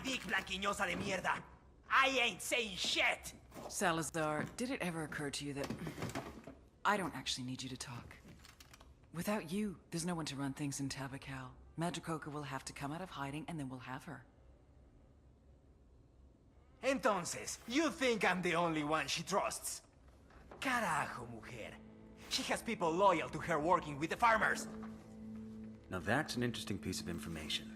dick, blanquiñosa de mierda. I ain't saying shit! Salazar, did it ever occur to you that I don't actually need you to talk? Without you, there's no one to run things in Tabacal. Madricoca will have to come out of hiding, and then we'll have her. Entonces, you think I'm the only one she trusts? Carajo, mujer. She has people loyal to her working with the farmers. Now that's an interesting piece of information.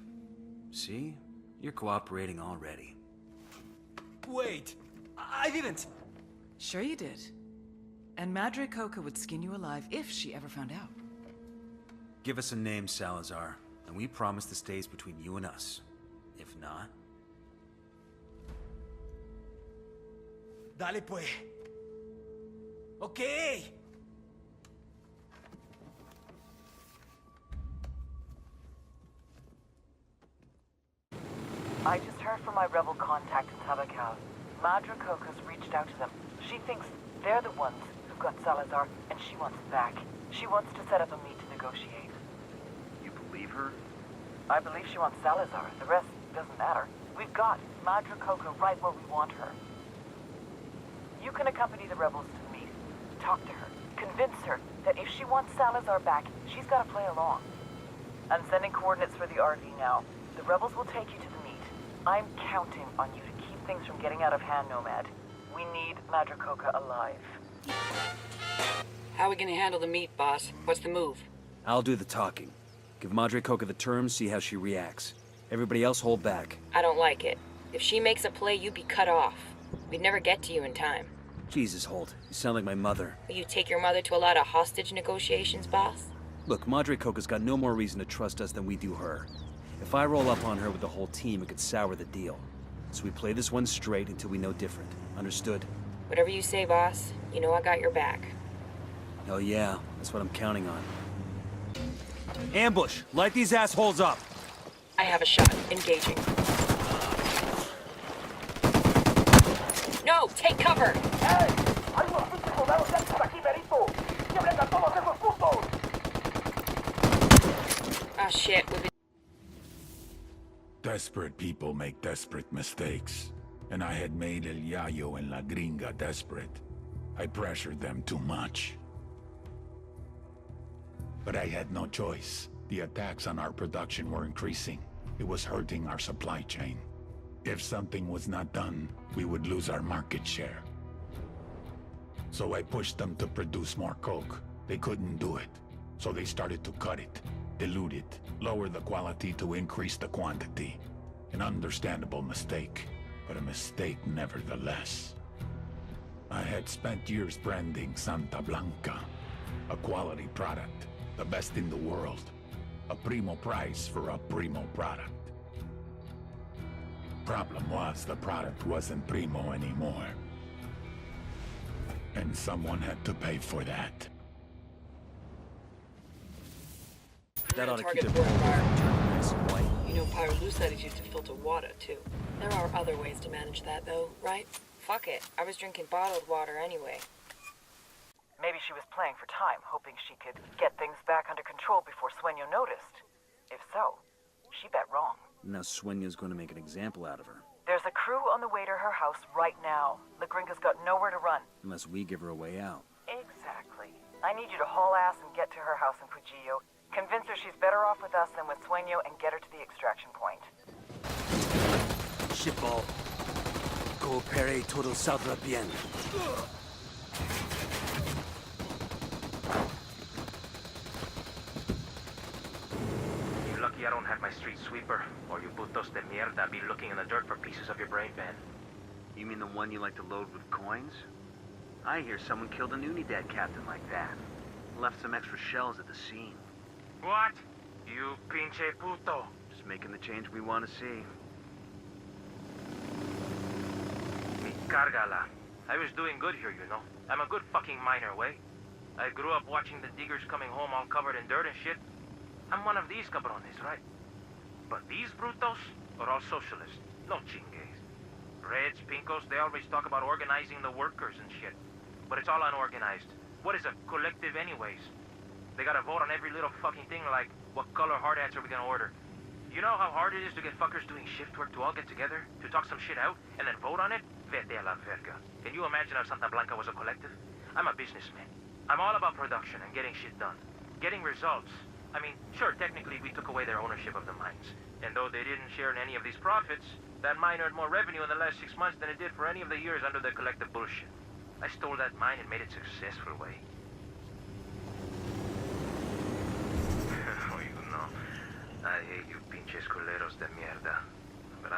See? You're cooperating already. Wait, I didn't. Sure you did. And Madricoca would skin you alive if she ever found out. Give us a name, Salazar, and we promise this stays between you and us. If not... Dale pues. Okay. I just heard from my rebel contact in Tabacal. Madricoca's reached out to them. She thinks they're the ones who've got Salazar, and she wants him back. She wants to set up a meet to negotiate. You believe her? I believe she wants Salazar. The rest doesn't matter. We've got Madricoca right where we want her. You can accompany the rebels to the meet. Talk to her. Convince her that if she wants Salazar back, she's got to play along. I'm sending coordinates for the RV now. The rebels will take you to the meet. I'm counting on you to keep things from getting out of hand, Nomad. We need Madricoca alive. How are we gonna handle the meet, boss? What's the move? I'll do the talking. Give Madricoca the terms, see how she reacts. Everybody else hold back. I don't like it. If she makes a play, you'd be cut off. We'd never get to you in time. Jesus, Holt. You sound like my mother. Will you take your mother to a lot of hostage negotiations, boss? Look, Madricoca's got no more reason to trust us than we do her. If I roll up on her with the whole team, it could sour the deal. So we play this one straight until we know different. Understood? Whatever you say, boss. You know I got your back. Hell yeah. That's what I'm counting on. Ambush! Light these assholes up! I have a shot. Engaging. No! Take cover! Hey! Hay unos pinches soldados yankees aquí, Berito! ¡Quiebren a todos esos putos! Ah, shit. We've been... Desperate people make desperate mistakes. And I had made El Yayo and La Gringa desperate. I pressured them too much. But I had no choice. The attacks on our production were increasing. It was hurting our supply chain. If something was not done, we would lose our market share. So I pushed them to produce more coke. They couldn't do it. So they started to cut it, dilute it, lower the quality to increase the quantity. An understandable mistake, but a mistake nevertheless. I had spent years branding Santa Blanca, a quality product, the best in the world. A primo price for a primo product. Problem was, the product wasn't primo anymore. And someone had to pay for that. That ought to Target keep their board fire. nice and white. You know pyrolusite is used to filter water, too. There are other ways to manage that, though, right? Fuck it. I was drinking bottled water anyway. Maybe she was playing for time, hoping she could get things back under control before Sueño noticed. If so, she bet wrong. Now Sueño's going to make an example out of her. There's a crew on the way to her house right now. La Gringa's got nowhere to run. Unless we give her a way out. Exactly. I need you to haul ass and get to her house in Pujillo. Convince her she's better off with us than with Sueño and get her to the extraction point. Shitball. Coopere todo saldrá bien. You're lucky I don't have my street sweeper, or you putos de mierda be looking in the dirt for pieces of your brain pan. You mean the one you like to load with coins? I hear someone killed an Unidad captain like that. Left some extra shells at the scene. What? You pinche puto. Just making the change we want to see. Mi cargala. I was doing good here, you know. I'm a good fucking miner, way. I grew up watching the diggers coming home all covered in dirt and shit. I'm one of these cabrones, right? But these brutos are all socialists. No chingues. Reds, pinkos, they always talk about organizing the workers and shit. But it's all unorganized. What is a collective anyways? They gotta vote on every little fucking thing like, what color hard hats are we gonna order? You know how hard it is to get fuckers doing shift work to all get together, to talk some shit out, and then vote on it? Vete a la verga. Can you imagine if Santa Blanca was a collective? I'm a businessman. I'm all about production and getting shit done. Getting results. I mean, sure, technically we took away their ownership of the mines. And though they didn't share in any of these profits, that mine earned more revenue in the last 6 months than it did for any of the years under the collective bullshit. I stole that mine and made it successful way. Oh, you know, I hate you pinches culeros de mierda. But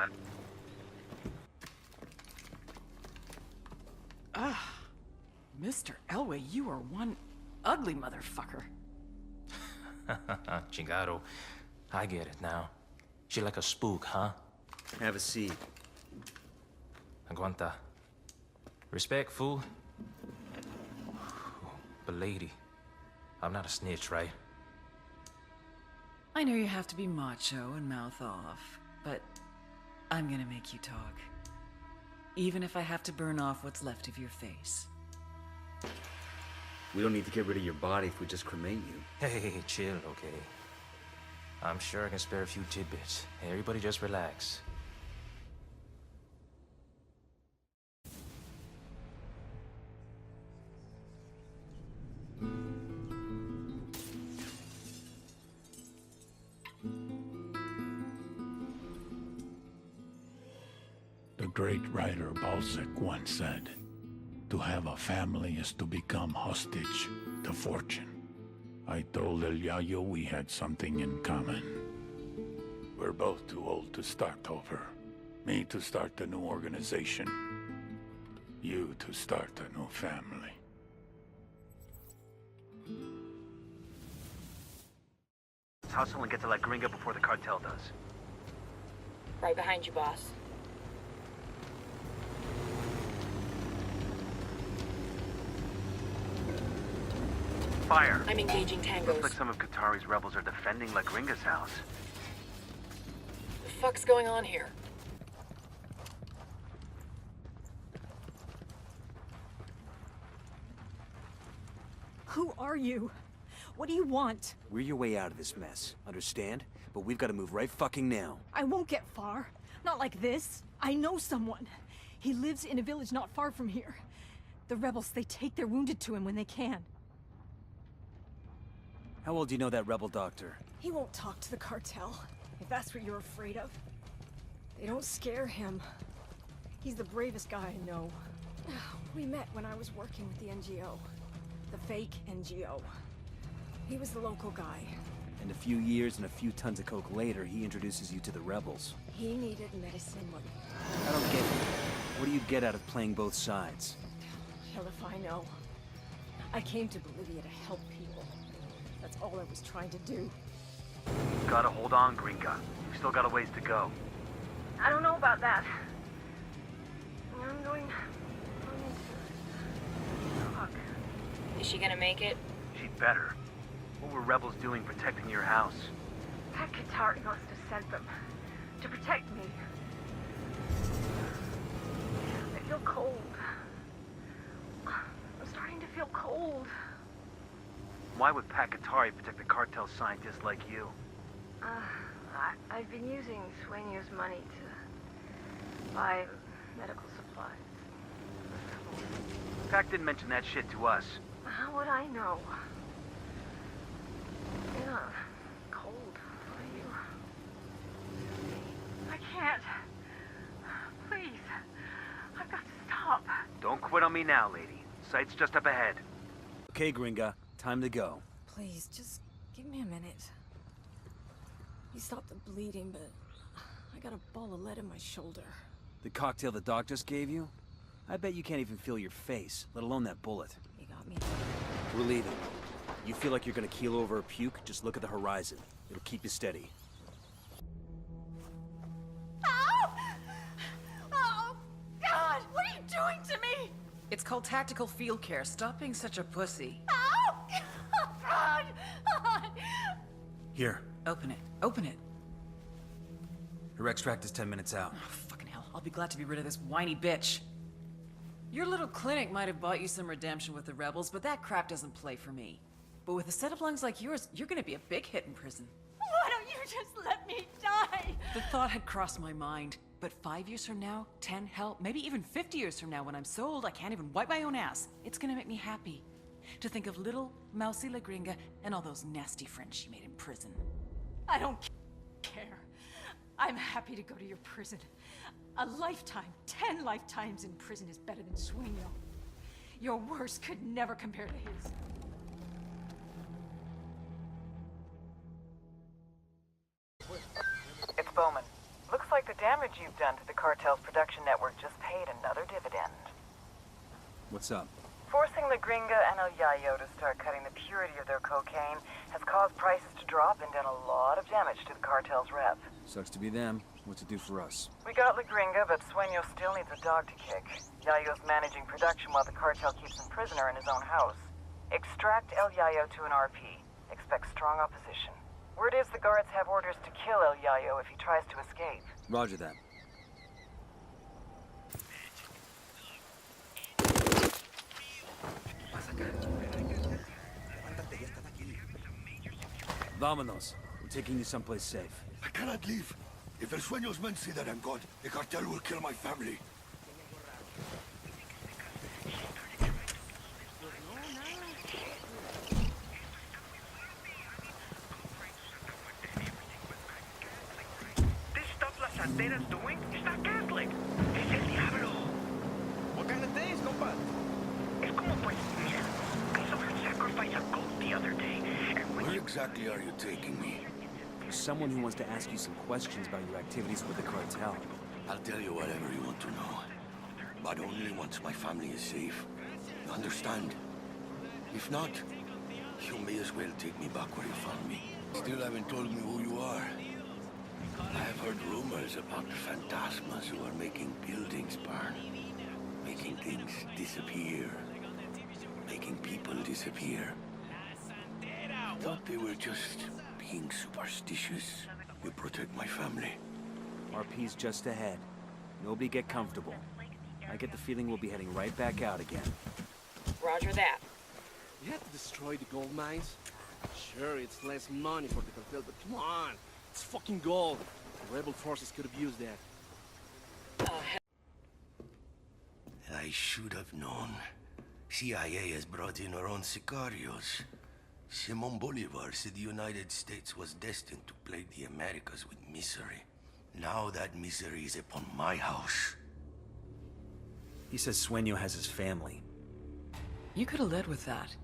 I... Mr. Elway, you are one ugly motherfucker. Chingado. I get it now. She like a spook, huh? Have a seat. Aguanta. Respect, fool. But lady, I'm not a snitch, right? I know you have to be macho and mouth off, but I'm gonna make you talk. Even if I have to burn off what's left of your face. We don't need to get rid of your body if we just cremate you. Hey, chill, okay? I'm sure I can spare a few tidbits. Hey, everybody just relax. The great writer Balzac once said, "To have a family is to become hostage to fortune." I told El Yayo we had something in common. We're both too old to start over. Me to start a new organization. You to start a new family. Let's hustle and get to La Gringa before the cartel does. Right behind you, boss. Fire! I'm engaging tangos. Looks like some of Qatari's rebels are defending La Gringa's house. The fuck's going on here? Who are you? What do you want? We're your way out of this mess, understand? But we've got to move right fucking now. I won't get far. Not like this. I know someone. He lives in a village not far from here. The rebels, they take their wounded to him when they can. How well do you know that rebel doctor? He won't talk to the cartel, if that's what you're afraid of. They don't scare him. He's the bravest guy I know. We met when I was working with the NGO. The fake NGO. He was the local guy. And a few years and a few tons of coke later, he introduces you to the rebels. He needed medicine money. I don't get it. What do you get out of playing both sides? Hell if I know. I came to Bolivia to help people. That's all I was trying to do. Gotta hold on, Gringa. We've still got a ways to go. I don't know about that. I'm going to talk. Is she gonna make it? She'd better. What were rebels doing protecting your house? That Qatari must have sent them to protect me. I feel cold. I'm starting to feel cold. Why would Pat Qatari protect the cartel scientists like you? I've been using Sueño's money to buy medical supplies. Pac didn't mention that shit to us. How would I know? Yeah, cold. Are you? I can't. Please. I've got to stop. Don't quit on me now, lady. Sight's just up ahead. Okay, Gringa. Time to go. Please, just give me a minute. You stopped the bleeding, but I got a ball of lead in my shoulder. The cocktail the doc just gave you? I bet you can't even feel your face, let alone that bullet. You got me. We're leaving. You feel like you're gonna keel over or puke? Just look at the horizon. It'll keep you steady. Oh! Oh, God! What are you doing to me? It's called tactical field care. Stop being such a pussy. Oh! God! Here. Open it. Open it. Her extract is 10 minutes out. Oh, fucking hell. I'll be glad to be rid of this whiny bitch. Your little clinic might have bought you some redemption with the rebels, but that crap doesn't play for me. But with a set of lungs like yours, you're gonna be a big hit in prison. Why don't you just let me die? The thought had crossed my mind. But 5 years from now, 10, hell, maybe even 50 years from now, when I'm so old I can't even wipe my own ass, it's gonna make me happy to think of little Mousy La Gringa and all those nasty friends she made in prison. I don't care. I'm happy to go to your prison. A lifetime, 10 lifetimes in prison is better than Sueño. Your worst could never compare to his. It's Bowman. Looks like the damage you've done to the cartel's production network just paid another dividend. What's up? Forcing La Gringa and El Yayo to start cutting the purity of their cocaine has caused prices to drop and done a lot of damage to the cartel's rep. Sucks to be them. What's it do for us? We got La Gringa, but Sueño still needs a dog to kick. Yayo's managing production while the cartel keeps him prisoner in his own house. Extract El Yayo to an RP. Expect strong opposition. Word is the guards have orders to kill El Yayo if he tries to escape. Roger that. Vámonos. We're taking you someplace safe. I cannot leave. If El Sueño's men see that I'm gone, the cartel will kill my family. This stuff La Santera's doing is not Catholic. Es el diablo. What kind of things, compa? Es como pues, mira, I saw her sacrifice a goat the other day, and when Where exactly are you taking me? Someone who wants to ask you some questions about your activities with the cartel. I'll tell you whatever you want to know. But only once my family is safe. You understand? If not, you may as well take me back where you found me. Still haven't told me who you are. I have heard rumors about the phantasmas who are making buildings burn. Making things disappear. Making people disappear. I thought they were just being superstitious. You protect my family. RP's just ahead. Nobody get comfortable. I get the feeling we'll be heading right back out again. Roger that. We had to destroy the gold mines. Sure, it's less money for the cartel, but come on. It's fucking gold. The rebel forces could have used that. I should have known. CIA has brought in her own sicarios. Simon Bolivar said the United States was destined to plague the Americas with misery. Now that misery is upon my house. He says Sueño has his family. You could have led with that.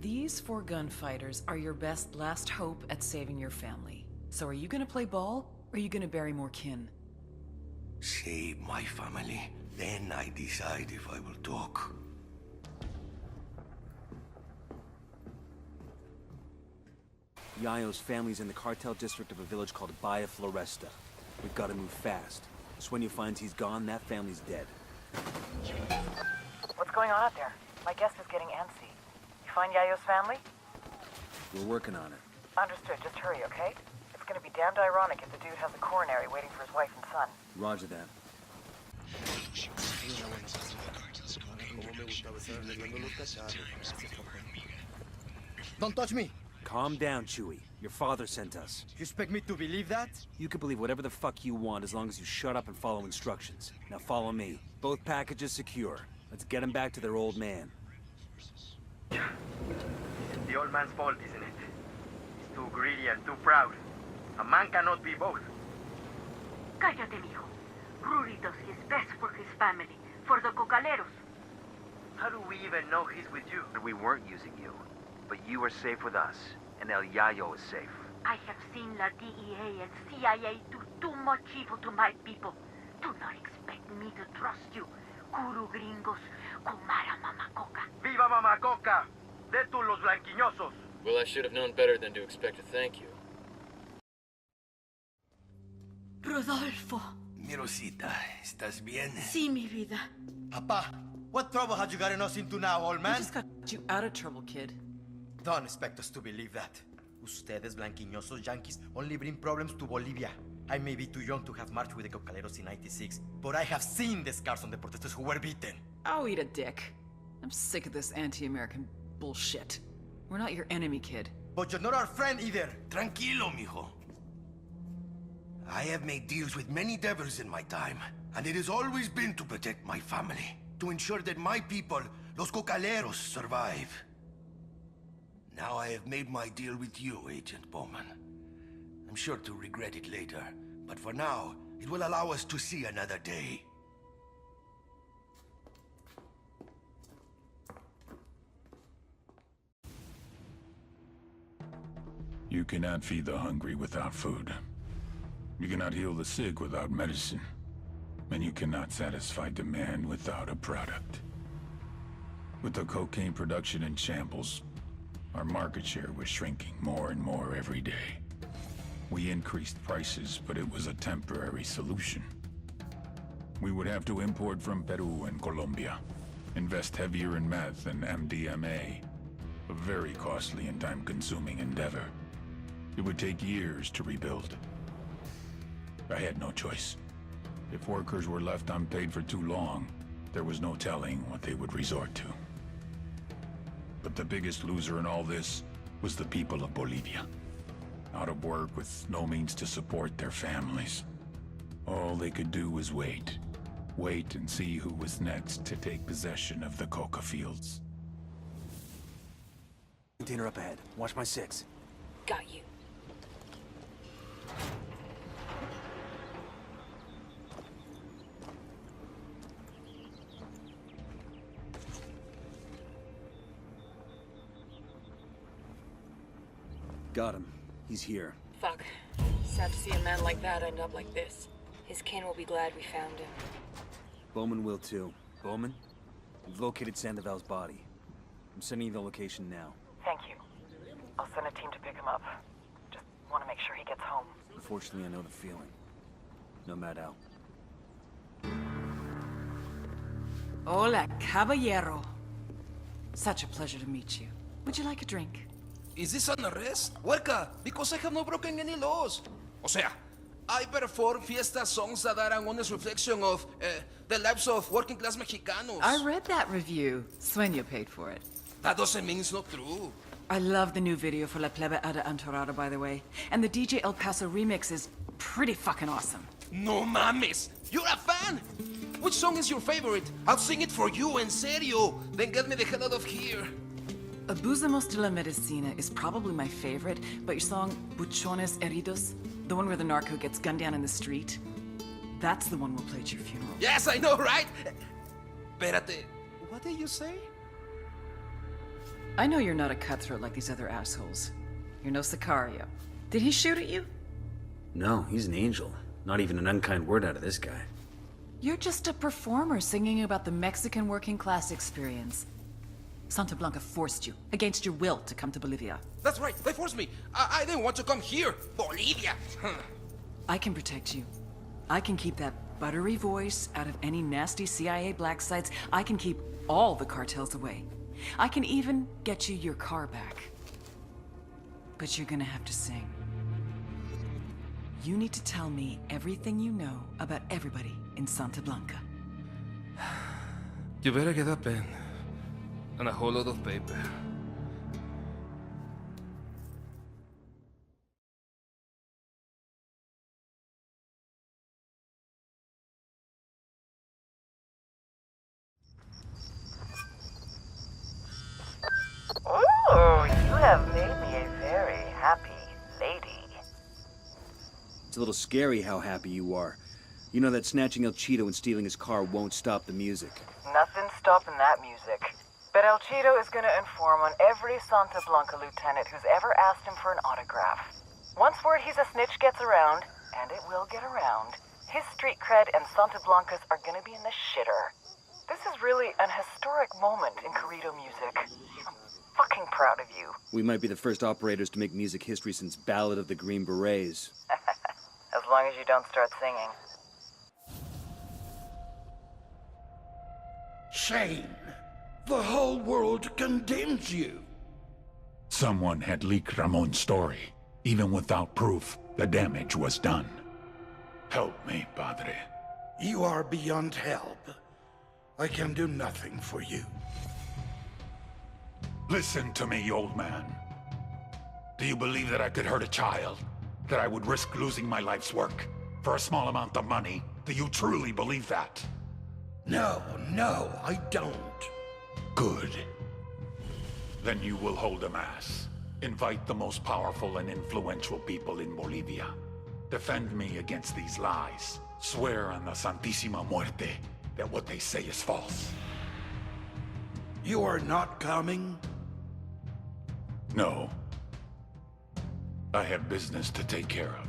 These 4 gunfighters are your best last hope at saving your family. So are you gonna play ball, or are you gonna bury more kin? Save my family. Then I decide if I will talk. Yayo's family's in the cartel district of a village called Bahia Floresta. We've got to move fast. Sueño finds he's gone, that family's dead. What's going on out there? My guest is getting antsy. You find Yayo's family? We're working on it. Understood. Just hurry, okay? It's gonna be damned ironic if the dude has a coronary waiting for his wife and son. Roger that. Don't touch me! Calm down, Chewie. Your father sent us. You expect me to believe that? You can believe whatever the fuck you want as long as you shut up and follow instructions. Now follow me. Both packages secure. Let's get them back to their old man. the old man's fault, isn't it? He's too greedy and too proud. A man cannot be both. Cállate, mijo. Rudy does his best for his family, for the cocaleros. How do we even know he's with you? We weren't using you. But you are safe with us, and El Yayo is safe. I have seen la DEA and CIA do too much evil to my people. Do not expect me to trust you. Kuru gringos, kumara mamacoca. ¡Viva Mamacoca! ¡De tú los blanquiñosos! Well, I should have known better than to expect a thank you. Rodolfo. Mi Rosita, ¿estás bien? Sí, mi vida. Papa, what trouble had you gotten us into now, old man? We just got you out of trouble, kid. Don't expect us to believe that. Ustedes, blanquiñosos yankees, only bring problems to Bolivia. I may be too young to have marched with the cocaleros in '96, but I have seen the scars on the protesters who were beaten. Oh, eat a dick. I'm sick of this anti-American bullshit. We're not your enemy, kid. But you're not our friend either. Tranquilo, mijo. I have made deals with many devils in my time, and it has always been to protect my family, to ensure that my people, los cocaleros, survive. Now I have made my deal with you, Agent Bowman. I'm sure to regret it later, but for now, it will allow us to see another day. You cannot feed the hungry without food. You cannot heal the sick without medicine. And you cannot satisfy demand without a product. With the cocaine production in shambles, our market share was shrinking more and more every day. We increased prices, but it was a temporary solution. We would have to import from Peru and Colombia, invest heavier in meth and MDMA, a very costly and time-consuming endeavor. It would take years to rebuild. I had no choice. If workers were left unpaid for too long, there was no telling what they would resort to. But the biggest loser in all this was the people of Bolivia. Out of work with no means to support their families. All they could do was wait. Wait and see who was next to take possession of the coca fields. Container up ahead. Watch my 6. Got you. Got him. He's here. Fuck. Sad to see a man like that end up like this. His kin will be glad we found him. Bowman will too. Bowman, we've located Sandoval's body. I'm sending you the location now. Thank you. I'll send a team to pick him up. Just want to make sure he gets home. Unfortunately, I know the feeling. No matter how. Hola, caballero. Such a pleasure to meet you. Would you like a drink? Is this an arrest? Huerca, because I have not broken any laws. O sea, I perform fiesta songs that are an honest reflection of the lives of working class Mexicanos. I read that review. Sueño paid for it. That doesn't mean it's not true. I love the new video for La Plebe Ada Antorada, by the way. And the DJ El Paso remix is pretty fucking awesome. No mames! You're a fan! Which song is your favorite? I'll sing it for you, en serio. Then get me the hell out of here. Abusamos de la Medicina is probably my favorite, but your song Buchones Heridos, the one where the narco gets gunned down in the street, that's the one we'll play at your funeral. Yes, I know, right? Espérate, what did you say? I know you're not a cutthroat like these other assholes. You're no Sicario. Did he shoot at you? No, he's an angel. Not even an unkind word out of this guy. You're just a performer singing about the Mexican working class experience. Santa Blanca forced you, against your will, to come to Bolivia. That's right, they forced me. I didn't want to come here. Bolivia. I can protect you. I can keep that buttery voice out of any nasty CIA black sites. I can keep all the cartels away. I can even get you your car back. But you're gonna have to sing. You need to tell me everything you know about everybody in Santa Blanca. You better get a pen. And a whole lot of paper. Oh, you have made me a very happy lady. It's a little scary how happy you are. You know that snatching El Cheeto and stealing his car won't stop the music. Nothing's stopping that music. But El Cheeto is gonna inform on every Santa Blanca lieutenant who's ever asked him for an autograph. Once word he's a snitch gets around, and it will get around, his street cred and Santa Blanca's are gonna be in the shitter. This is really an historic moment in Corrido music. I'm fucking proud of you. We might be the first operators to make music history since Ballad of the Green Berets. As long as you don't start singing. Shame. The whole world condemns you. Someone had leaked Ramon's story. Even without proof, the damage was done. Help me, Padre. You are beyond help. I can do nothing for you. Listen to me, old man. Do you believe that I could hurt a child? That I would risk losing my life's work for a small amount of money? Do you truly believe that? No, I don't. Good. Then you will hold a mass. Invite the most powerful and influential people in Bolivia. Defend me against these lies. Swear on the Santísima Muerte that what they say is false. You are not coming? No. I have business to take care of.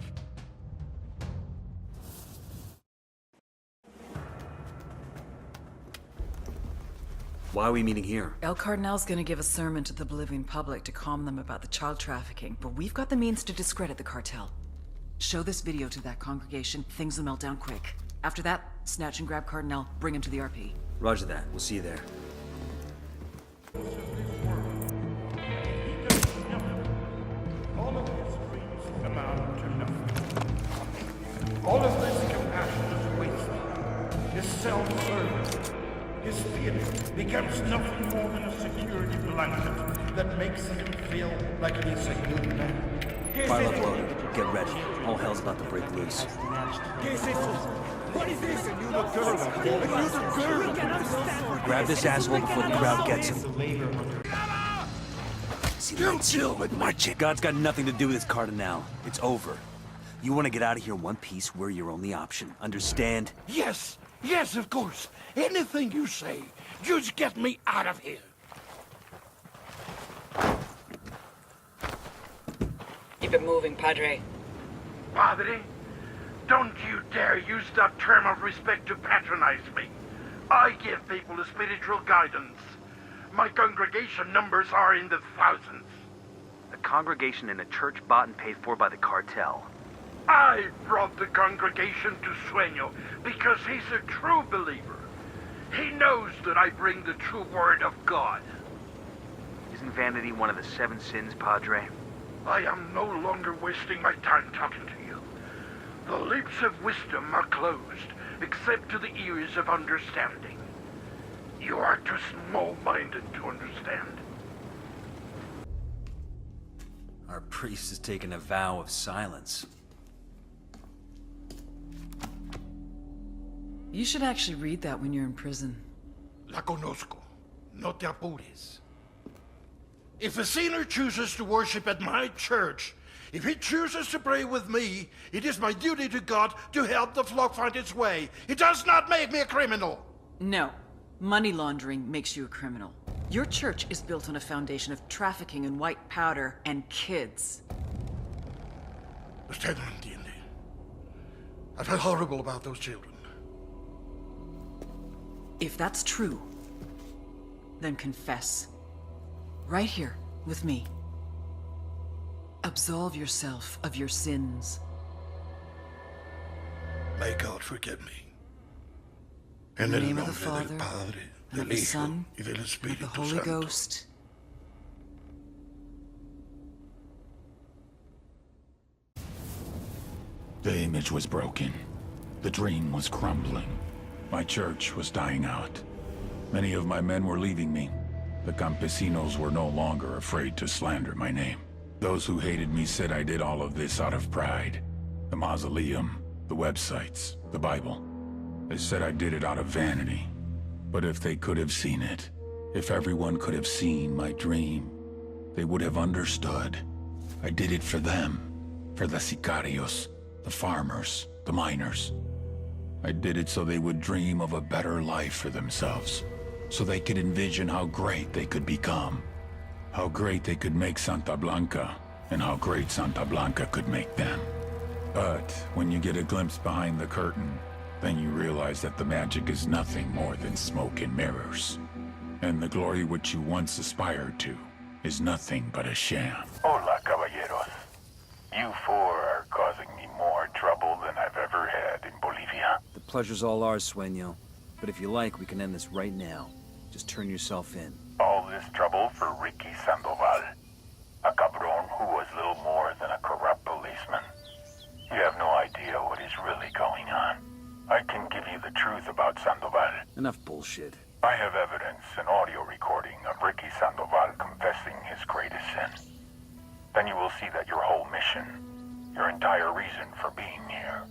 Why are we meeting here? El Cardinal's gonna give a sermon to the Bolivian public to calm them about the child trafficking, but we've got the means to discredit the cartel. Show this video to that congregation, things will melt down quick. After that, snatch and grab Cardinal, bring him to the RP. Roger that. We'll see you there. All of his dreams amount to nothing. All of this compassion is wasted. His self-service, his feeling becomes nothing more than a security blanket that makes him feel like he is a good man. Fire uploaded. Get ready. All hell's about to break loose. What is this? A new girl. Grab this asshole before the crowd gets him. Chill with my chick. God's got nothing to do with this Cardinal. It's over. You want to get out of here in one piece, we're your only option. Understand? Yes, of course. Anything you say. Just get me out of here. Keep it moving, Padre. Padre, don't you dare use that term of respect to patronize me. I give people a spiritual guidance. My congregation numbers are in the thousands. A congregation in a church bought and paid for by the cartel. I brought the congregation to Sueño because he's a true believer. He knows that I bring the true word of God. Isn't vanity one of the 7 sins, Padre? I am no longer wasting my time talking to you. The lips of wisdom are closed, except to the ears of understanding. You are too small-minded to understand. Our priest has taken a vow of silence. You should actually read that when you're in prison. La conozco. No te apures. If a sinner chooses to worship at my church, if he chooses to pray with me, it is my duty to God to help the flock find its way. It does not make me a criminal. No. Money laundering makes you a criminal. Your church is built on a foundation of trafficking in white powder and kids. Usted no entiende. I felt horrible about those children. If that's true, then confess. Right here, with me. Absolve yourself of your sins. May God forgive me. In the name of the Father, and of the Son, y del and of Espíritu the Holy Santo. Ghost. The image was broken. The dream was crumbling. My church was dying out. Many of my men were leaving me. The campesinos were no longer afraid to slander my name. Those who hated me said I did all of this out of pride. The mausoleum, the websites, the Bible. They said I did it out of vanity. But if they could have seen it, if everyone could have seen my dream, they would have understood. I did it for them, for the sicarios, the farmers, the miners. I did it so they would dream of a better life for themselves, so they could envision how great they could become, how great they could make Santa Blanca, and how great Santa Blanca could make them. But when you get a glimpse behind the curtain, then you realize that the magic is nothing more than smoke and mirrors. And the glory which you once aspired to is nothing but a sham. Hola, caballeros. You four are causing me more trouble than I've ever had in Bolivia. The pleasure's all ours, Sueño. But if you like, we can end this right now. Just turn yourself in. All this trouble for Ricky Sandoval. A cabron who was little more than a corrupt policeman. You have no idea what is really going on. I can give you the truth about Sandoval. Enough bullshit. I have evidence, an audio recording of Ricky Sandoval confessing his greatest sin. then you will see that your whole mission, your entire reason for being here,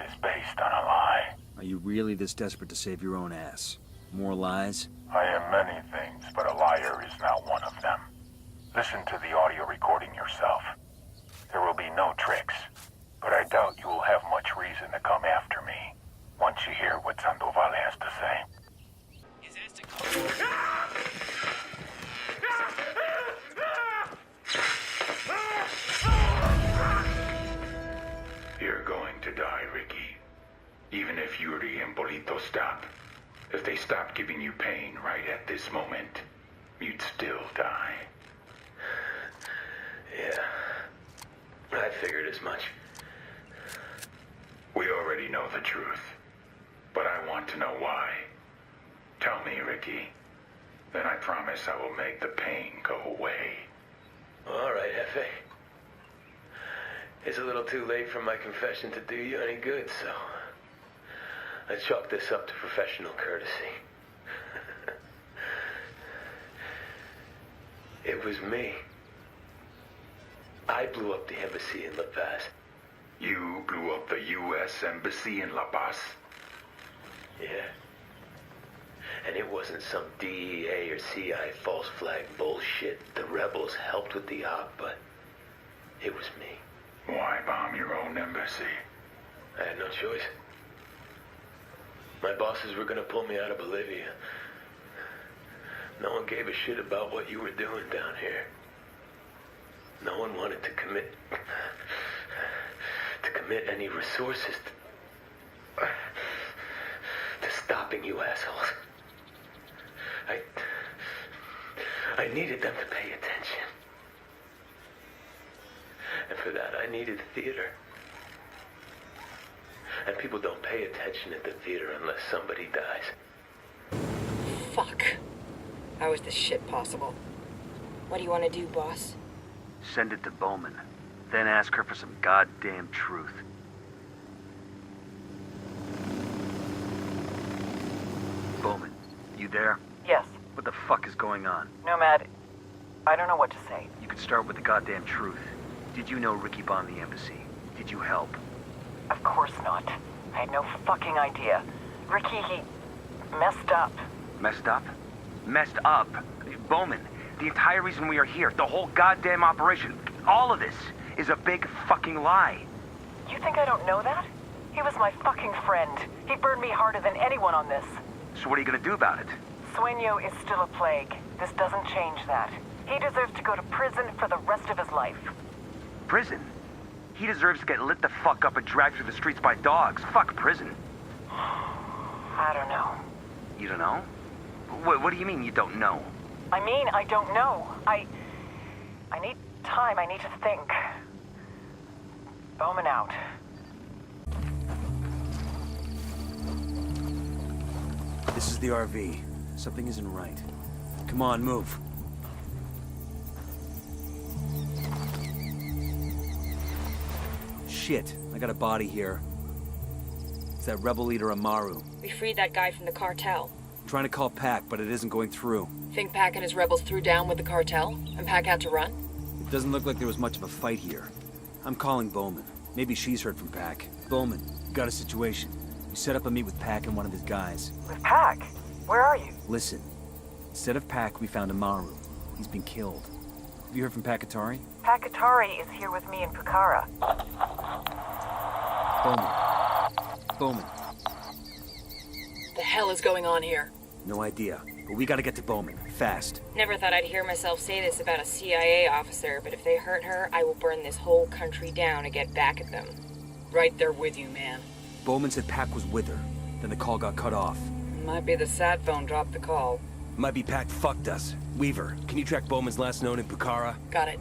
is based on a lie. Are you really this desperate to save your own ass? More lies? I am many things, but a liar is not one of them. Listen to the audio recording yourself. There will be no tricks, but I doubt you will have much reason to come after me once you hear what Sandoval has to say. You're going to die, Ricky. Even if Yuri and Bolito stop. If they stop giving you pain right at this moment, you'd still die. Yeah. I figured as much. We already know the truth, but I want to know why. Tell me, Ricky. Then I promise I will make the pain go away. All right, Hefe. It's a little too late for my confession to do you any good, so I chalk this up to professional courtesy. It was me. I blew up the embassy in La Paz. You blew up the U.S. Embassy in La Paz? Yeah. And it wasn't some DEA or CIA false flag bullshit. The rebels helped with the op, but it was me. Why bomb your own embassy? I had no choice. My bosses were gonna pull me out of Bolivia. No one gave a shit about what you were doing down here. No one wanted to commit any resources to stopping you assholes. I needed them to pay attention. And for that, I needed theater. And people don't pay attention at the theater unless somebody dies. Fuck. How is this shit possible? What do you want to do, boss? Send it to Bowman. Then ask her for some goddamn truth. Bowman, you there? Yes. What the fuck is going on? Nomad, I don't know what to say. You could start with the goddamn truth. Did you know Ricky bombed the embassy? Did you help? Of course not. I had no fucking idea. Ricky, he messed up. Messed up? Messed up? Bowman, the entire reason we are here, the whole goddamn operation, all of this is a big fucking lie. You think I don't know that? He was my fucking friend. He burned me harder than anyone on this. So what are you gonna do about it? Sueño is still a plague. This doesn't change that. He deserves to go to prison for the rest of his life. Prison? He deserves to get lit the fuck up and dragged through the streets by dogs. Fuck prison. I don't know. You don't know? What do you mean you don't know? I mean, I don't know. I need time. I need to think. Bowman out. This is the RV. Something isn't right. Come on, move. Shit, I got a body here. It's that rebel leader Amaru. We freed that guy from the cartel. I'm trying to call Pac, but it isn't going through. Think Pac and his rebels threw down with the cartel, and Pac had to run? It doesn't look like there was much of a fight here. I'm calling Bowman. Maybe she's heard from Pac. Bowman, got a situation. You set up a meet with Pac and one of his guys. With Pac? Where are you? Listen. Instead of Pac, we found Amaru. He's been killed. Have you heard from Pakatari? Pakatari is here with me in Pucara. Bowman. Bowman. The hell is going on here? No idea. But we gotta get to Bowman. Fast. Never thought I'd hear myself say this about a CIA officer, but if they hurt her, I will burn this whole country down to get back at them. Right there with you, man. Bowman said Pac was with her. Then the call got cut off. Might be the sat phone dropped the call. Might be Pac fucked us. Weaver, can you track Bowman's last known in Pucara? Got it.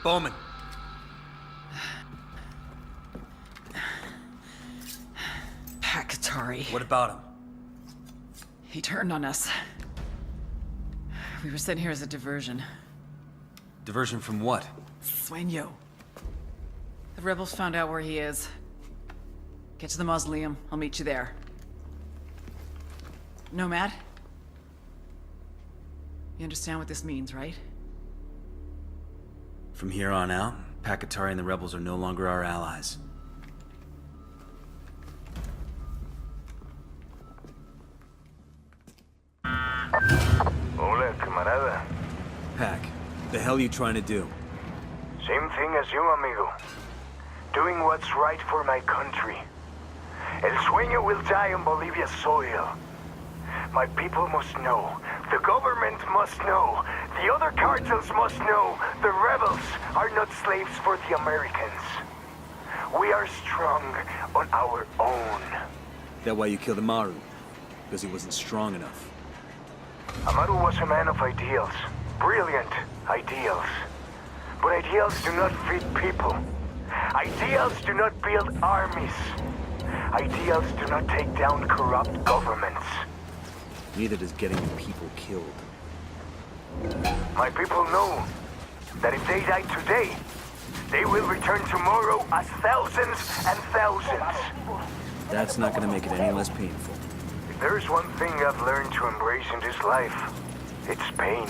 Bowman. Pakatari. What about him? He turned on us. We were sent here as a diversion. Diversion from what? Sueño. The rebels found out where he is. Get to the mausoleum. I'll meet you there. Nomad? You understand what this means, right? From here on out, Pakatari and the rebels are no longer our allies. Hola, camarada. Pac, the hell are you trying to do? Same thing as you, amigo. Doing what's right for my country. El Sueño will die on Bolivia's soil. My people must know. The government must know. The other cartels must know. The rebels are not slaves for the Americans. We are strong on our own. That why you killed Amaru? Because he wasn't strong enough. Amaru was a man of ideals. Brilliant ideals. But ideals do not feed people. Ideals do not build armies. Ideals do not take down corrupt governments. Neither does getting your people killed. My people know that if they die today, they will return tomorrow as thousands and thousands. That's not gonna make it any less painful. If there is one thing I've learned to embrace in this life, it's pain.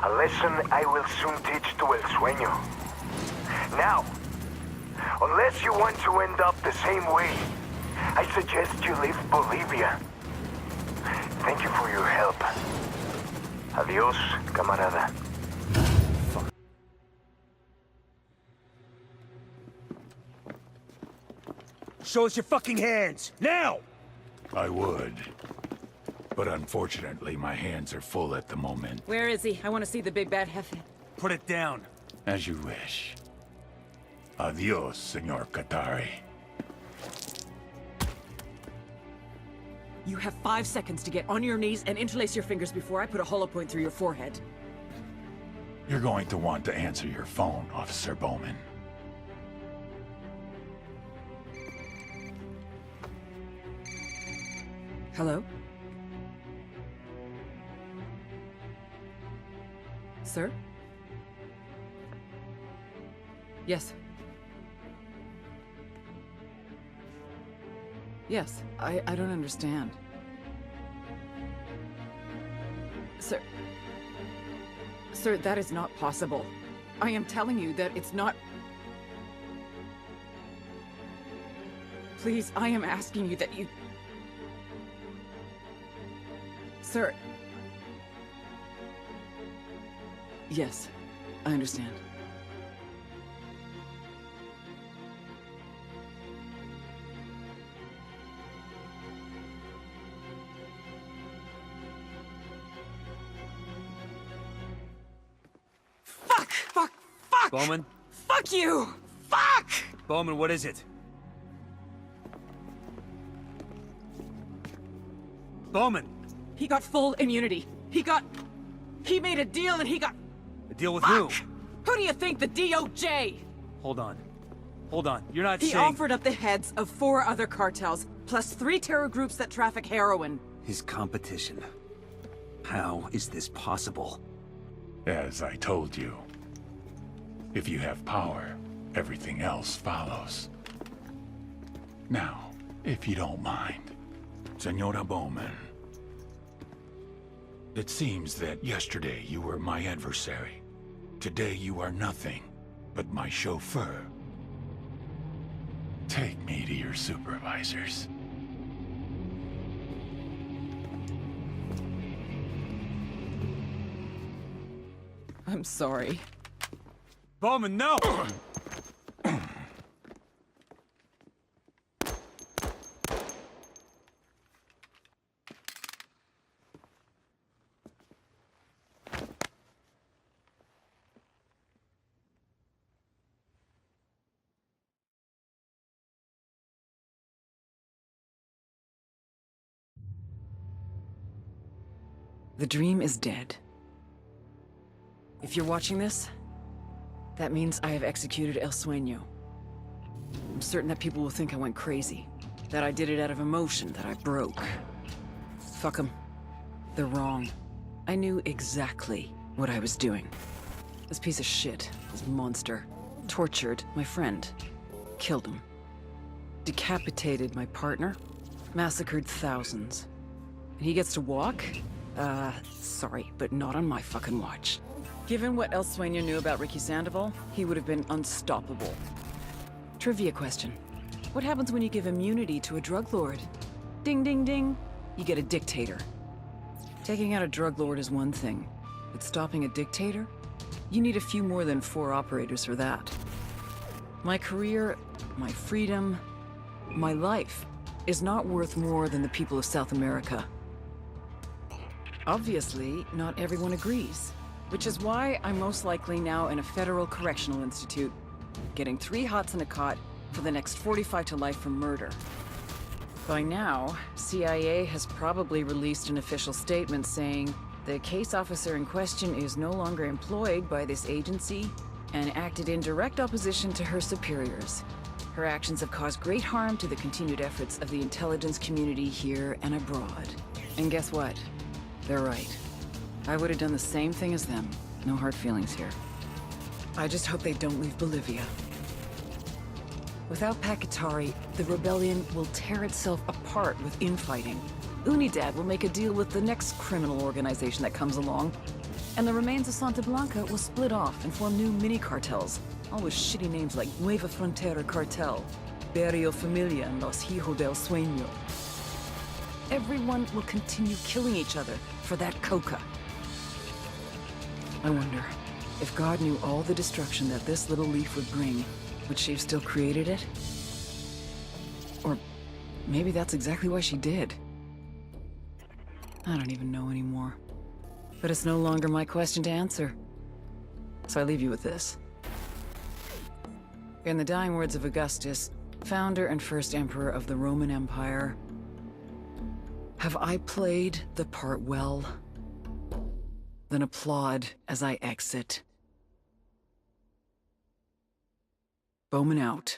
A lesson I will soon teach to El Sueño. Now, unless you want to end up the same way, I suggest you leave Bolivia. Thank you for your help. Adios, camarada. Fuck. Show us your fucking hands, now! I would. But unfortunately, my hands are full at the moment. Where is he? I want to see the big bad Jefe. Put it down. As you wish. Adios, Senor Katari. You have 5 seconds to get on your knees and interlace your fingers before I put a hollow point through your forehead. You're going to want to answer your phone, Officer Bowman. Hello? Sir? Yes. Yes, I don't understand. Sir, that is not possible. I am telling you that it's not... Please, I am asking you that you... Sir... Yes, I understand. Fuck! Bowman? Fuck you! Fuck! Bowman, what is it? Bowman! He got full immunity. He made a deal and he got... A deal with who? Who do you think? The DOJ? Hold on. Hold on. You're not He saying... offered up the heads of 4 other cartels, plus 3 terror groups that traffic heroin. His competition. How is this possible? As I told you, if you have power, everything else follows. Now, if you don't mind, Senora Bowman. It seems that yesterday you were my adversary. Today you are nothing but my chauffeur. Take me to your supervisors. I'm sorry. Bowman, no! The dream is dead. If you're watching this, that means I have executed El Sueño. I'm certain that people will think I went crazy, that I did it out of emotion, that I broke. Fuck them. They're wrong. I knew exactly what I was doing. This piece of shit, this monster, tortured my friend, killed him, decapitated my partner, massacred thousands. And he gets to walk? Sorry, but not on my fucking watch. Given what else Sueño knew about Ricky Sandoval, he would have been unstoppable. Trivia question. What happens when you give immunity to a drug lord? Ding, ding, ding. You get a dictator. Taking out a drug lord is one thing, but stopping a dictator? You need a few more than 4 operators for that. My career, my freedom, my life is not worth more than the people of South America. Obviously, not everyone agrees, which is why I'm most likely now in a federal correctional institute, getting 3 hots and a cot for the next 45 to life for murder. By now, CIA has probably released an official statement saying the case officer in question is no longer employed by this agency and acted in direct opposition to her superiors. Her actions have caused great harm to the continued efforts of the intelligence community here and abroad. And guess what? They're right. I would have done the same thing as them. No hard feelings here. I just hope they don't leave Bolivia. Without Pakatari, the rebellion will tear itself apart with infighting. Unidad will make a deal with the next criminal organization that comes along, and the remains of Santa Blanca will split off and form new mini-cartels, all with shitty names like Nueva Frontera Cartel, Barrio Familia, and Los Hijos del Sueño. Everyone will continue killing each other for that coca. I wonder, if God knew all the destruction that this little leaf would bring, would she have still created it? Or maybe that's exactly why she did. I don't even know anymore. But it's no longer my question to answer. So I leave you with this. In the dying words of Augustus, founder and first emperor of the Roman Empire, have I played the part well? Then applaud as I exit. Bowman out.